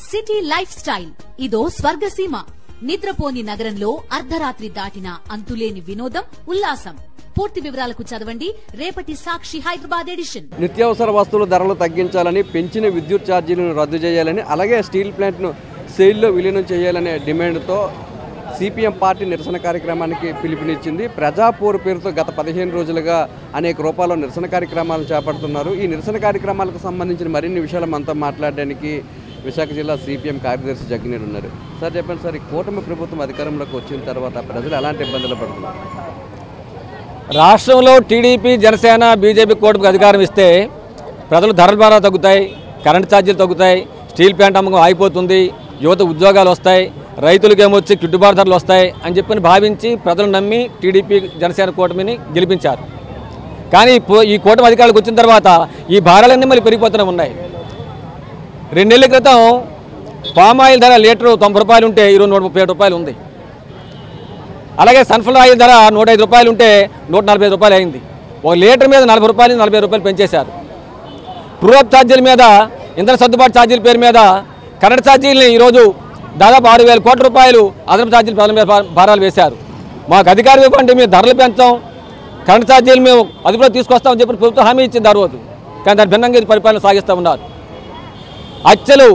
City life style ఇదో స్వర్గసీమ. నిద్రపోని నగరంలో అర్ధరాత్రి దాటిన అంతులేని వినోదం, ఉల్లాసం. పూర్తి వివరాలకు చదవండి రేపటి సాక్షి హైదరాబాద్ ఎడిషన్. నిత్యావసర వస్తువుల ధరలు తగ్గించాలని, పెంచిన విద్యుత్ ఛార్జీలను రద్దు చేయాలని, అలాగే స్టీల్ ప్లాంట్ను సెయిల్లో విలీనం చేయాలనే డిమాండ్తో సిపిఎం పార్టీ నిరసన కార్యక్రమానికి పిలుపునిచ్చింది. ప్రజాపోరు పేరుతో గత 15 రోజులుగా అనేక రూపాల్లో నిరసన కార్యక్రమాలు చేపడుతున్నారు. ఈ నిరసన కార్యక్రమాలకు సంబంధించిన మరిన్ని విషయాలు మనతో మాట్లాడడానికి విశాఖ జిల్లా సిపిఎం కార్యదర్శి జగ్గినేడు ఉన్నారు. సార్ చెప్పండి సార్, ఈ కూటమి ప్రభుత్వం అధికారంలోకి వచ్చిన తర్వాత ప్రజలు ఎలాంటి ఇబ్బందులు పడుతున్నారు? రాష్ట్రంలో టీడీపీ, జనసేన, బీజేపీ కూటమికి అధికారం ఇస్తే ప్రజలు ధరల ద్వారా తగ్గుతాయి, కరెంటు ఛార్జీలు తగ్గుతాయి, స్టీల్ ప్లాంట్ అమ్మకం ఆగిపోతుంది, యువత ఉద్యోగాలు వస్తాయి, రైతులకేమొచ్చి గిట్టుబాటు ధరలు వస్తాయి అని చెప్పని భావించి ప్రజలు నమ్మి టీడీపీ, జనసేన కూటమిని గెలిపించారు. కానీ ఈ కూటమి అధికారులకు వచ్చిన తర్వాత ఈ భారాలన్నీ మళ్ళీ పెరిగిపోతూనే ఉన్నాయి. 2 నెలల క్రితం పామాయిల్ ధర లీటరు 90 రూపాయలు ఉంటే ఈరోజు 137 రూపాయలు ఉంది. అలాగే సన్ఫ్లవర్ ఆయిల్ ధర 105 రూపాయలు ఉంటే 145 రూపాయలు అయింది. ఒక లీటర్ మీద 40 రూపాయలు 40 రూపాయలు పెంచేశారు. ట్రూఅప్ ఛార్జీల మీద, ఇంధన సర్దుబాటు ఛార్జీల పేరు మీద కరెంట్ ఛార్జీలని ఈరోజు దాదాపు 6,000 కోట్ల రూపాయలు అదనపు ఛార్జీలు ప్రజల మీద భారాలు వేశారు. మాకు అధికారం ఇవ్వండి, మేము ధరలు పెంచాం, కరెంట్ ఛార్జీలు మేము అదుపులో తీసుకొస్తామని చెప్పి ప్రభుత్వం హామీ ఇచ్చింది ఆ రోజు. కానీ దాని భిన్నంగా ఇది పరిపాలన సాగిస్తూ ఉన్నారు. హత్యలు,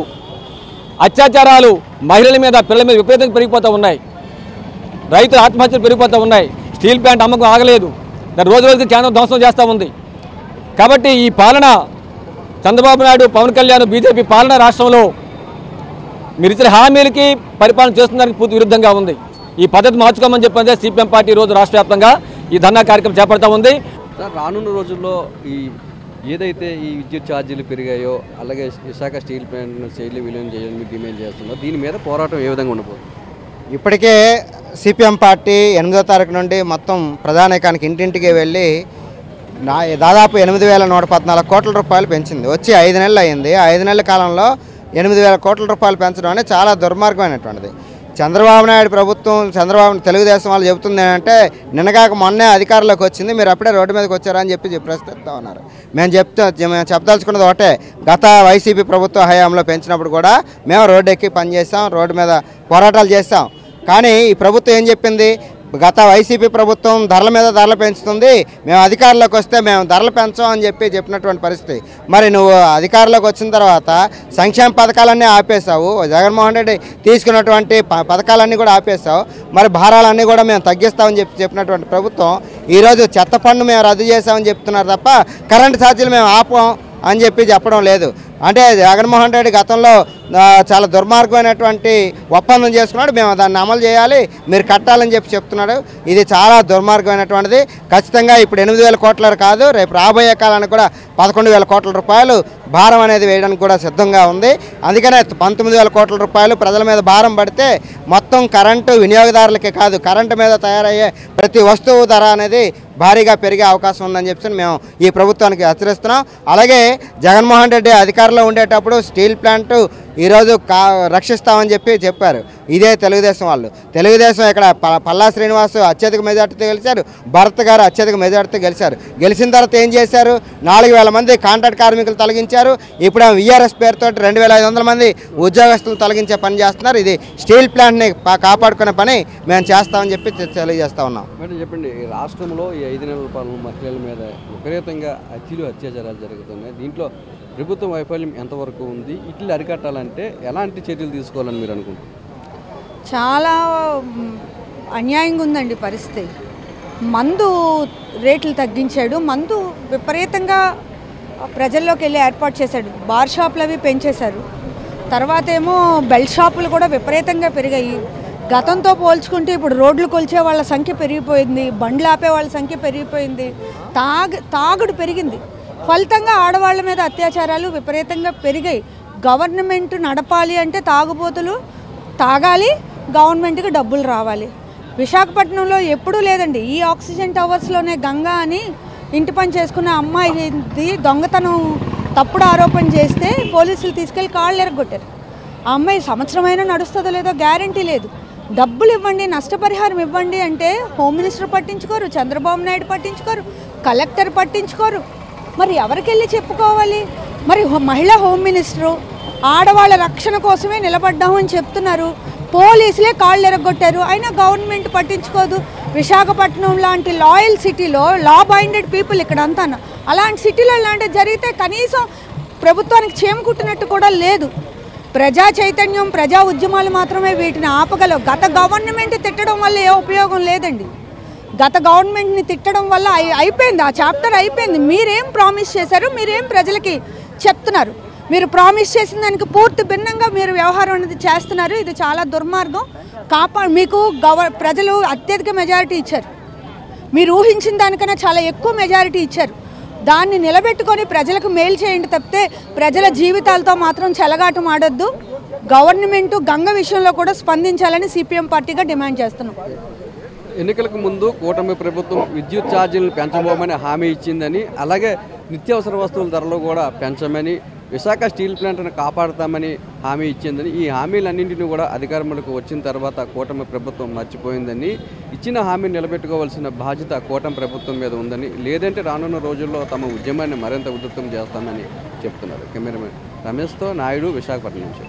అత్యాచారాలు మహిళల మీద, పిల్లల మీద విపరీతంగా పెరిగిపోతూ ఉన్నాయి. రైతుల ఆత్మహత్యలు పెరిగిపోతూ ఉన్నాయి. స్టీల్ ప్లాంట్ అమ్మకం ఆగలేదు. దాని రోజు రోజుకి కేంద్రం ధ్వంసం చేస్తూ ఉంది. కాబట్టి ఈ పాలన, చంద్రబాబు నాయుడు, పవన్ కళ్యాణ్, బీజేపీ పాలన రాష్ట్రంలో మీరు ఇచ్చిన హామీలకి పరిపాలన చేస్తున్నదానికి పూర్తి విరుద్ధంగా ఉంది. ఈ పద్ధతి మార్చుకోమని చెప్పి సిపిఎం పార్టీ రోజు రాష్ట్ర వ్యాప్తంగా ఈ ధర్నా కార్యక్రమం చేపడతా ఉంది. సార్, రానున్న రోజుల్లో ఏదైతే ఈ విద్యుత్ ఛార్జీలు పెరిగాయో, అలాగే విశాఖ స్టీల్ ప్లాంట్ను సెయిల్లో విలీనం చేయాలని మీరు డిమాండ్ చేస్తున్నారు. దీని మీద పోరాటం ఏ విధంగా ఉండబోతుంది? ఇప్పటికే సిపిఎం పార్టీ 8వ తారీఖు నుండి మొత్తం ప్రధానికానికి ఇంటింటికి వెళ్ళి దాదాపు 8,114 కోట్ల రూపాయలు పెంచింది. వచ్చి 5 నెలలు అయింది. 5 నెలల కాలంలో 8,000 కోట్ల రూపాయలు పెంచడం అనేది చాలా దుర్మార్గమైనటువంటిది. చంద్రబాబు నాయుడు ప్రభుత్వం, తెలుగుదేశం వాళ్ళు చెబుతుంది ఏంటంటే, నిన్నగాక మొన్నే అధికారంలోకి వచ్చింది, మీరు అప్పుడే రోడ్డు మీదకి వచ్చారని చెప్పి ప్రశ్నిస్తూ ఉన్నారు. మేము చెప్పదలుచుకున్నది ఒకటే, గత వైసీపీ ప్రభుత్వ హయాంలో పెంచినప్పుడు కూడా మేము రోడ్డు ఎక్కి పనిచేసాం, రోడ్డు మీద పోరాటాలు చేస్తాం. కానీ ఈ ప్రభుత్వం ఏం చెప్పింది? గత వైసీపీ ప్రభుత్వం ధరల మీద ధరలు పెంచుతుంది, మేము అధికారంలోకి వస్తే మేము ధరలు పెంచాం అని చెప్పినటువంటి పరిస్థితి. మరి నువ్వు అధికారంలోకి వచ్చిన తర్వాత సంక్షేమ పథకాలన్నీ ఆపేశావు, జగన్మోహన్ రెడ్డి తీసుకున్నటువంటి పథకాలన్నీ కూడా ఆపేశావు. మరి భారాలన్నీ కూడా మేము తగ్గిస్తామని చెప్పినటువంటి ప్రభుత్వం ఈరోజు చెత్త పన్ను మేము రద్దు చేసామని చెప్తున్నారు తప్ప కరెంటు ఛార్జీలు మేము ఆపం అని చెప్పడం లేదు. అంటే జగన్మోహన్ రెడ్డి గతంలో చాలా దుర్మార్గమైనటువంటి ఒప్పందం చేసుకున్నాడు, మేము దాన్ని అమలు చేయాలి, మీరు కట్టాలని చెప్తున్నాడు. ఇది చాలా దుర్మార్గమైనటువంటిది. ఖచ్చితంగా ఇప్పుడు 8,000 కోట్ల కాదు, రేపు రాబోయే కాలానికి కూడా 11,000 కోట్ల రూపాయలు భారం అనేది వేయడానికి కూడా సిద్ధంగా ఉంది. అందుకనే 19,000 కోట్ల రూపాయలు ప్రజల మీద భారం పడితే మొత్తం కరెంటు వినియోగదారులకే కాదు, కరెంటు మీద తయారయ్యే ప్రతి వస్తువు ధర అనేది భారీగా పెరిగే అవకాశం ఉందని చెప్పి మేము ఈ ప్రభుత్వానికి హెచ్చరిస్తున్నాం. అలాగే జగన్మోహన్ రెడ్డి అధికారంలో ఉండేటప్పుడు స్టీల్ ప్లాంట్ ఈరోజు రక్షిస్తామని చెప్పారు. ఇదే తెలుగుదేశం వాళ్ళు. తెలుగుదేశం ఇక్కడ పల్లా శ్రీనివాస్ అత్యధిక మెజార్టీతో గెలిచారు, భరత్ గారు అత్యధిక మెజార్టీతో గెలిచారు. గెలిచిన తర్వాత ఏం చేశారు? 4,000 మంది కాంట్రాక్ట్ కార్మికులు తొలగించారు. ఇప్పుడు విఆర్ఎస్ పేరుతో 2,500 మంది ఉద్యోగస్తులు తొలగించే పని చేస్తున్నారు. ఇది స్టీల్ ప్లాంట్ని కాపాడుకునే పని మేము చేస్తామని చెప్పి తెలియజేస్తా ఉన్నాం. మేడం చెప్పండి, రాష్ట్రంలో ఈ 5 నెలల పాలన మహిళల మీద విపరీతంగా అత్యాచారాలు జరుగుతున్నాయి. దీంట్లో ప్రభుత్వ వైఫల్యం ఎంతవరకు ఉంది? ఇట్లా అరికట్టాలంటే ఎలాంటి చర్యలు తీసుకోవాలని మీరు అనుకుంటున్నారు? చాలా అన్యాయంగా ఉందండి పరిస్థితి. మందు రేట్లు తగ్గించాడు, మందు విపరీతంగా ప్రజల్లోకి వెళ్ళి ఏర్పాటు చేశాడు. బార్ షాపులు అవి పెంచేశారు. తర్వాత ఏమో బెల్ట్ షాపులు కూడా విపరీతంగా పెరిగాయి. గతంతో పోల్చుకుంటే ఇప్పుడు రోడ్లు కొలిచే వాళ్ళ సంఖ్య పెరిగిపోయింది, బండ్లు ఆపే వాళ్ళ సంఖ్య పెరిగిపోయింది, తాగుడు పెరిగింది. ఫలితంగా ఆడవాళ్ళ మీద అత్యాచారాలు విపరీతంగా పెరిగాయి. గవర్నమెంట్ నడపాలి అంటే తాగుబోతులు తాగాలి, గవర్నమెంట్కి డబ్బులు రావాలి. విశాఖపట్నంలో ఎప్పుడూ లేదండి. ఈ ఆక్సిజన్ టవర్స్లోనే గంగా అని ఇంటి పని చేసుకున్న అమ్మాయిది దొంగతనం తప్పుడు ఆరోపణ చేస్తే పోలీసులు తీసుకెళ్ళి కాళ్ళు ఎరగొట్టారు. ఆ అమ్మాయి సంవత్సరమైనా నడుస్తుందో లేదో గ్యారంటీ లేదు. డబ్బులు ఇవ్వండి, నష్టపరిహారం ఇవ్వండి అంటే హోమ్ మినిస్టర్ పట్టించుకోరు, చంద్రబాబు నాయుడు పట్టించుకోరు, కలెక్టర్ పట్టించుకోరు. మరి ఎవరికి వెళ్ళి చెప్పుకోవాలి? మరి మహిళా హోమ్ మినిస్టరు ఆడవాళ్ళ రక్షణ కోసమే నిలబడ్డామని చెప్తున్నారు. పోలీసులే కాళ్ళు ఎరగొట్టారు, అయినా గవర్నమెంట్ పట్టించుకోదు. విశాఖపట్నం లాంటి లాయల్ సిటీలో లా బైండెడ్ పీపుల్ ఇక్కడ అంతా, అలాంటి సిటీలో ఇలాంటివి జరిగితే కనీసం ప్రభుత్వానికి చేమకుట్టినట్టు కూడా లేదు. ప్రజా చైతన్యం, ప్రజా ఉద్యమాలు మాత్రమే వీటిని ఆపగలవు. గత గవర్నమెంట్ తిట్టడం వల్ల ఏ ఉపయోగం లేదండి. గత గవర్నమెంట్ని తిట్టడం వల్ల అయిపోయింది, ఆ చాప్టర్ అయిపోయింది. మీరేం ప్రామిస్ చేశారు, మీరేం ప్రజలకి చెప్తున్నారు? మీరు ప్రామిస్ చేసిన దానికి పూర్తి భిన్నంగా మీరు వ్యవహారం అనేది చేస్తున్నారు. ఇది చాలా దుర్మార్గం. మీకు ప్రజలు అత్యధిక మెజారిటీ ఇచ్చారు, మీరు ఊహించిన దానికన్నా చాలా ఎక్కువ మెజారిటీ ఇచ్చారు. దాన్ని నిలబెట్టుకొని ప్రజలకు మేలు చేయండి తప్పితే ప్రజల జీవితాలతో మాత్రం చెలగాటం ఆడొద్దు. గవర్నమెంట్ గంగ విషయంలో కూడా స్పందించాలని సిపిఎం పార్టీగా డిమాండ్ చేస్తున్నాం. ఎన్నికలకు ముందు కూటమి ప్రభుత్వం విద్యుత్ ఛార్జీలను పెంచబోమని హామీ ఇచ్చిందని, అలాగే నిత్యావసర వస్తువుల ధరలు కూడా పెంచమని, విశాఖ స్టీల్ ప్లాంట్ను కాపాడుతామని హామీ ఇచ్చిందని, ఈ హామీలన్నింటినీ కూడా అధికారంలోకి వచ్చిన తర్వాత కూటమి ప్రభుత్వం మర్చిపోయిందని, ఇచ్చిన హామీని నిలబెట్టుకోవాల్సిన బాధ్యత కూటమి ప్రభుత్వం మీద ఉందని, లేదంటే రానున్న రోజుల్లో తమ ఉద్యమాన్ని మరింత ఉధృతం చేస్తామని చెప్తున్నారు. కెమెరామెన్ రమేష్తో నాయుడు, విశాఖపట్నం నుంచి.